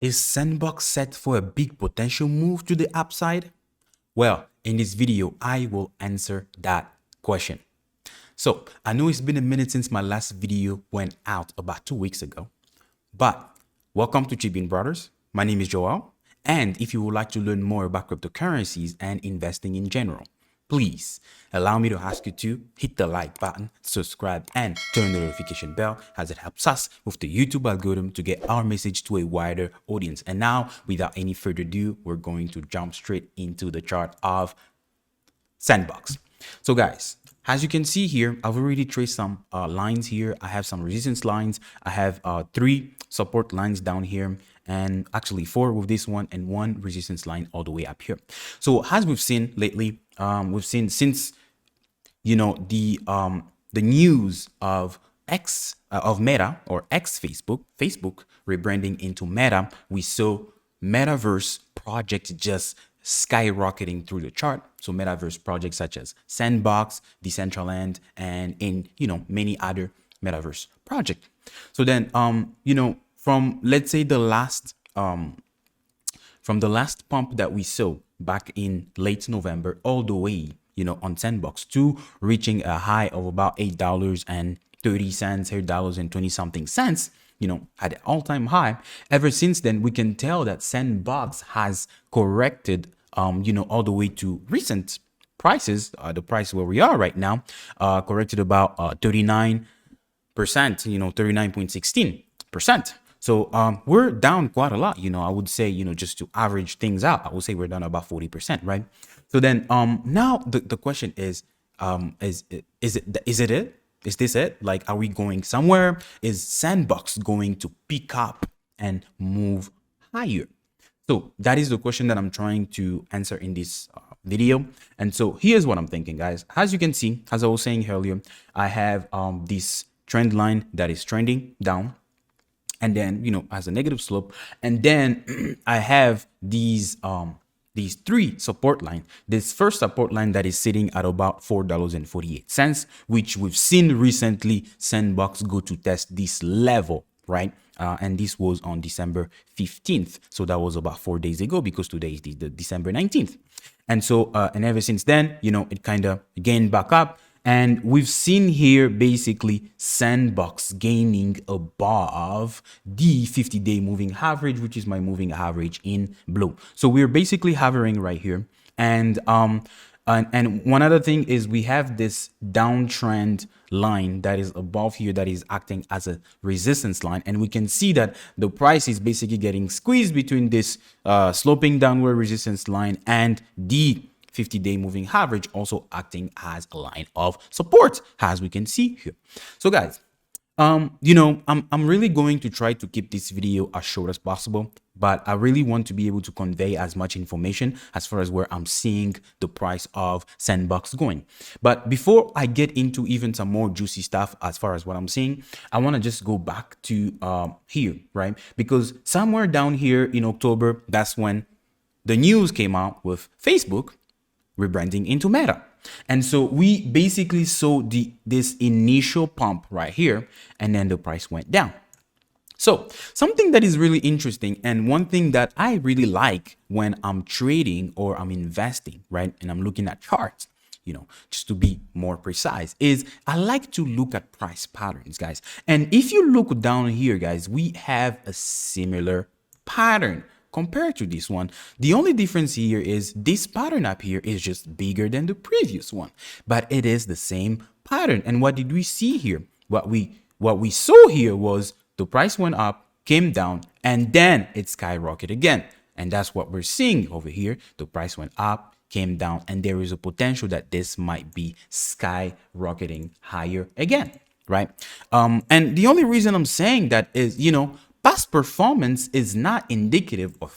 Is SandBox set for a big potential move to the upside? Well, in this video, I will answer that question. So, I know it's been a minute since my last video went out about 2 weeks ago, but welcome to Chibind Brothers. My name is Joel, and if you would like to learn more about cryptocurrencies and investing in general, please allow me to ask you to hit the like button, subscribe, and turn the notification bell as it helps us with the YouTube algorithm to get our message to a wider audience. And now, without any further ado, we're going to jump straight into the chart of SandBox. So guys, as you can see here, I've already traced some lines here. I have some resistance lines. I have 3 support lines down here, and actually 4 with this one and 1 resistance line all the way up here. So as we've seen lately, we've seen since the news of Meta or Facebook rebranding into Meta, we saw metaverse projects just skyrocketing through the chart. So metaverse projects such as SandBox, Decentraland, and many other metaverse projects. So then from, let's say, the last from the last pump that we saw back in late November all the way on SandBox to reaching a high of about $8.30, $8.20 something cents, at an all-time high. Ever since then, we can tell that SandBox has corrected, all the way to recent prices, the price where we are right now, corrected about 39%, 39.16%. So we're down quite a lot, I would say, just to average things out, I would say we're down about 40%, right? So then now the question is it? Is this it? Like, are we going somewhere? Is SandBox going to pick up and move higher? So that is the question that I'm trying to answer in this video. And so here's what I'm thinking, guys. As you can see, as I was saying earlier, I have this trend line that is trending down, and then has a negative slope, and then I have these 3 support line. This first support line that is sitting at about $4.48, which we've seen recently SandBox go to test this level, right? And this was on December 15th. So that was about 4 days ago, because today is the December 19th. And so, and ever since then, it kind of gained back up. And we've seen here basically SandBox gaining above the 50-day moving average, which is my moving average in blue. So we're basically hovering right here. And one other thing is we have this downtrend line that is above here that is acting as a resistance line, and we can see that the price is basically getting squeezed between this sloping downward resistance line and the 50-day moving average, also acting as a line of support, as we can see here. So guys, I'm really going to try to keep this video as short as possible, but I really want to be able to convey as much information as far as where I'm seeing the price of SandBox going. But before I get into even some more juicy stuff as far as what I'm seeing, I want to just go back to here, right? Because somewhere down here in October, that's when the news came out with Facebook rebranding into Meta. And so we basically saw this initial pump right here, and then the price went down. So something that is really interesting, and one thing that I really like when I'm trading or I'm investing, right, and I'm looking at charts, just to be more precise, is I like to look at price patterns, guys. And if you look down here, guys, we have a similar pattern compared to this one. The only difference here is this pattern up here is just bigger than the previous one, but it is the same pattern. And what did we see here? What we saw here was the price went up, came down, and then it skyrocketed again. And that's what we're seeing over here. The price went up, came down, and there is a potential that this might be skyrocketing higher again, right? And the only reason I'm saying that is, past performance is not indicative of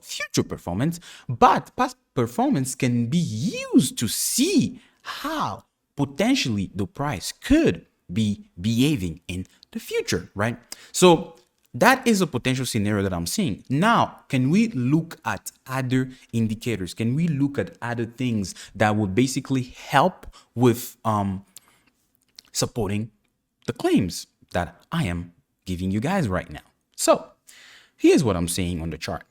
future performance, but past performance can be used to see how potentially the price could be behaving in the future, right? So that is a potential scenario that I'm seeing. Now, can we look at other indicators? Can we look at other things that would basically help with supporting the claims that I am giving you guys right now? So here's what I'm saying on the chart.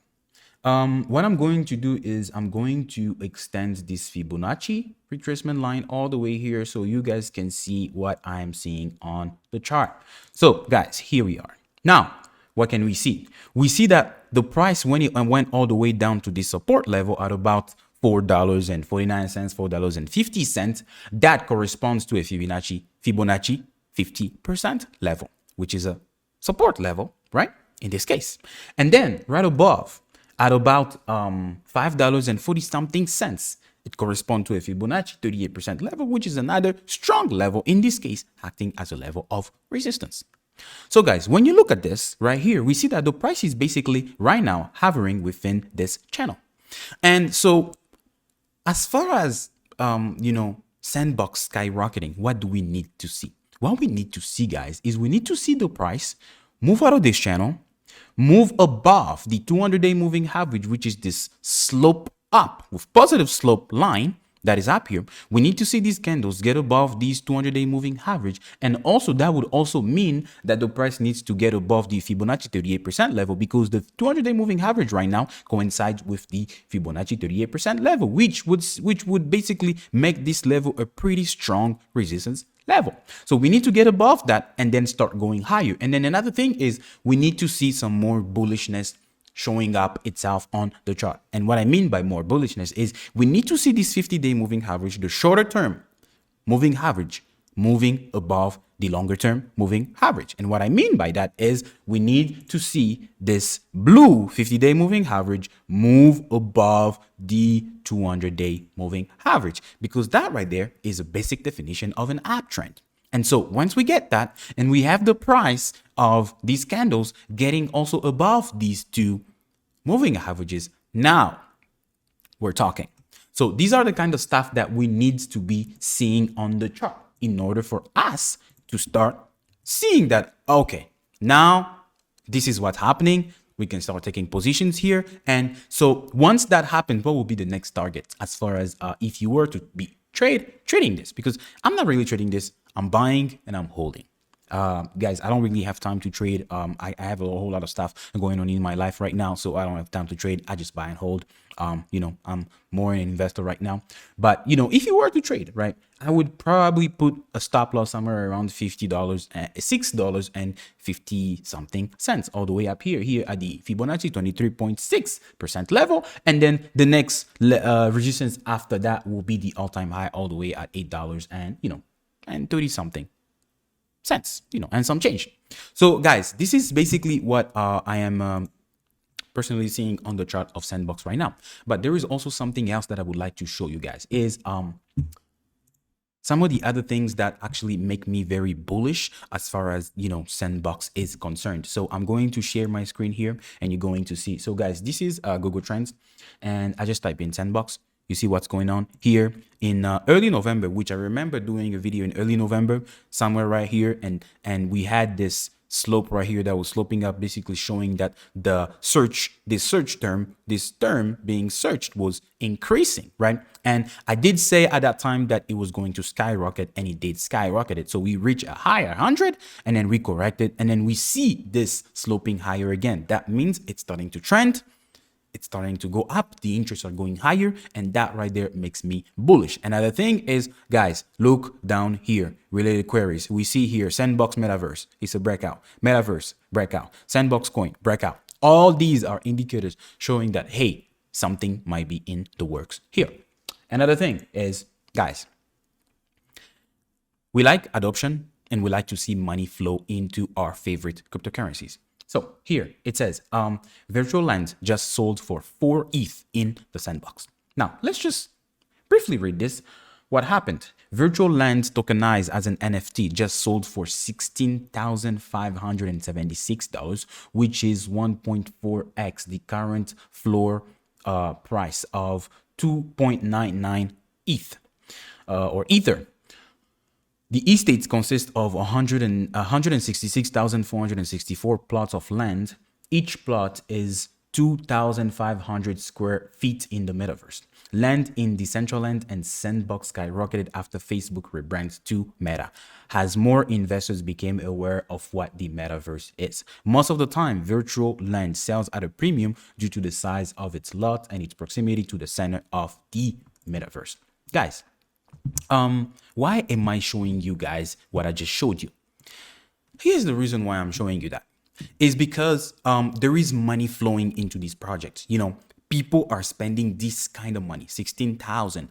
What I'm going to do is I'm going to extend this Fibonacci retracement line all the way here so you guys can see what I'm seeing on the chart. So guys, here we are. Now, what can we see? We see that the price, when it went all the way down to this support level at about $4.49, $4.50, that corresponds to a Fibonacci 50% level, which is a support level, right? In this case. And then right above, at about $5.40 something cents, it corresponds to a Fibonacci 38% level, which is another strong level, in this case, acting as a level of resistance. So guys, when you look at this right here, we see that the price is basically right now hovering within this channel. And so as far as, SandBox skyrocketing, what do we need to see? What we need to see, guys, is we need to see the price move out of this channel, move above the 200-day moving average, which is this slope up with positive slope line that is up here. We need to see these candles get above these 200-day moving average. And also that would also mean that the price needs to get above the Fibonacci 38% level, because the 200-day moving average right now coincides with the Fibonacci 38% level, which would basically make this level a pretty strong resistance level. So we need to get above that and then start going higher. And then another thing is we need to see some more bullishness showing up itself on the chart. And what I mean by more bullishness is we need to see this 50-day moving average, the shorter term moving average, moving above the longer term moving average. And what I mean by that is we need to see this blue 50-day moving average move above the 200-day moving average, because that right there is a basic definition of an uptrend. And so once we get that, and we have the price of these candles getting also above these two moving averages, now we're talking. So these are the kind of stuff that we need to be seeing on the chart in order for us to start seeing that, okay, now this is what's happening. We can start taking positions here. And so once that happens, what will be the next target as far as if you were to be trading this? Because I'm not really trading this. I'm buying and I'm holding. Guys, I don't really have time to trade. I have a whole lot of stuff going on in my life right now, so I don't have time to trade. I just buy and hold. I'm more an investor right now. But, if you were to trade, right, I would probably put a stop loss somewhere around $50, $6.50 something cents, all the way up here at the Fibonacci 23.6% level. And then the next resistance after that will be the all-time high all the way at $8 and 30 something cents, and some change. So guys, this is basically what I am personally seeing on the chart of SandBox right now. But there is also something else that I would like to show you guys is some of the other things that actually make me very bullish as far as, SandBox is concerned. So I'm going to share my screen here and you're going to see. So guys, this is Google Trends, and I just type in SandBox. You see what's going on here in early November, which I remember doing a video in early November, somewhere right here. And we had this slope right here that was sloping up, basically showing that this term being searched was increasing, right? And I did say at that time that it was going to skyrocket, and it did skyrocket. So we reached a higher 100 and then we corrected, and then we see this sloping higher again. That means it's starting to trend. It's starting to go up. The interests are going higher, and that right there makes me bullish. Another thing is, guys, look down here. Related queries. We see here SandBox Metaverse. It's a breakout. Metaverse breakout. SandBox coin breakout. All these are indicators showing that, hey, something might be in the works here. Another thing is, guys, we like adoption and we like to see money flow into our favorite cryptocurrencies. So here it says Referall Links just sold for 4 ETH in the SandBox. Now let's just briefly read this. What happened? Referall Links tokenized as an NFT just sold for $16,576, which is 1.4x the current floor price of 2.99 ETH or Ether. The estates consist of 166,464 plots of land. Each plot is 2,500 square feet in the metaverse. Land in Decentraland and SandBox skyrocketed after Facebook rebranded to Meta, as more investors became aware of what the metaverse is. Most of the time, virtual land sells at a premium due to the size of its lot and its proximity to the center of the metaverse. Guys, why am I showing you guys what I just showed you? Here's the reason why I'm showing you that. Is because there is money flowing into these projects. You know, people are spending this kind of money, 16,000,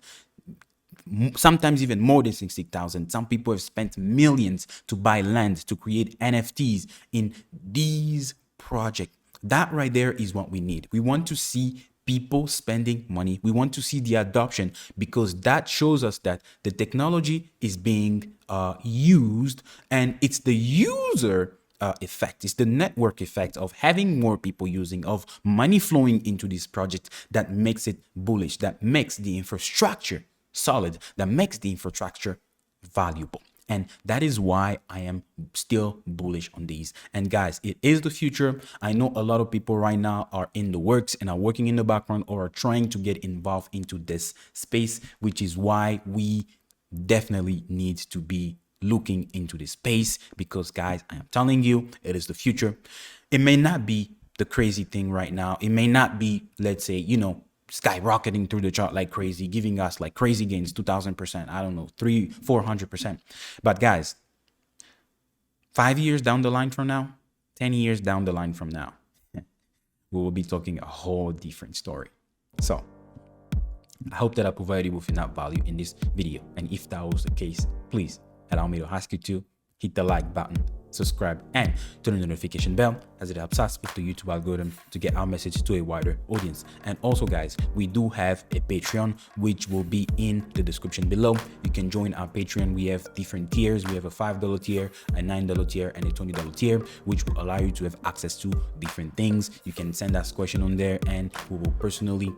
sometimes even more than 60,000. Some people have spent millions to buy land, to create NFTs in these projects. That right there is what we need. We want to see people spending money. We want to see the adoption, because that shows us that the technology is being used, and it's the user effect, it's the network effect of having more people using, of money flowing into this project, that makes it bullish, that makes the infrastructure solid, that makes the infrastructure valuable. And that is why I am still bullish on these. And guys, it is the future. I know a lot of people right now are in the works and are working in the background or are trying to get involved into this space, which is why we definitely need to be looking into this space, because guys, I am telling you, it is the future. It may not be the crazy thing right now. It may not be, let's say, you know, skyrocketing through the chart like crazy, giving us like crazy gains, 2,000%, I don't know, 400%. But guys, 5 years down the line from now, 10 years down the line from now, we will be talking a whole different story. So I hope that I provided you with enough value in this video. And if that was the case, please allow me to ask you to hit the like button, subscribe, and turn on the notification bell, as it helps us with the YouTube algorithm to get our message to a wider audience. And also guys, we do have a Patreon, which will be in the description below. You can join our Patreon. We have different tiers. We have a $5 tier, a $9 tier, and a $20 tier, which will allow you to have access to different things. You can send us questions on there, and we will personally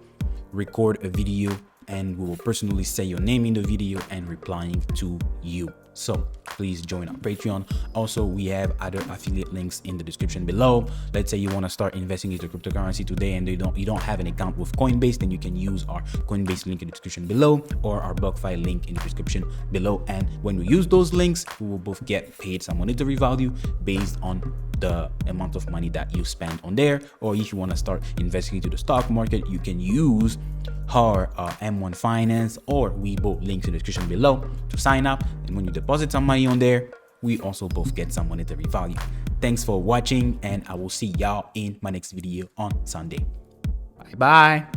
record a video, and we will personally say your name in the video and replying to you. So please join our Patreon. Also, we have other affiliate links in the description below. Let's say you want to start investing into cryptocurrency today and you don't have an account with Coinbase, then you can use our Coinbase link in the description below, or our BlockFi link in the description below. And when we use those links, we will both get paid some monetary value based on the amount of money that you spend on there. Or if you want to start investing into the stock market, you can use our M1 Finance or Weibo links in the description below to sign up. And when you deposit some money on there, we also both get some monetary value. Thanks for watching, and I will see y'all in my next video on Sunday. Bye bye.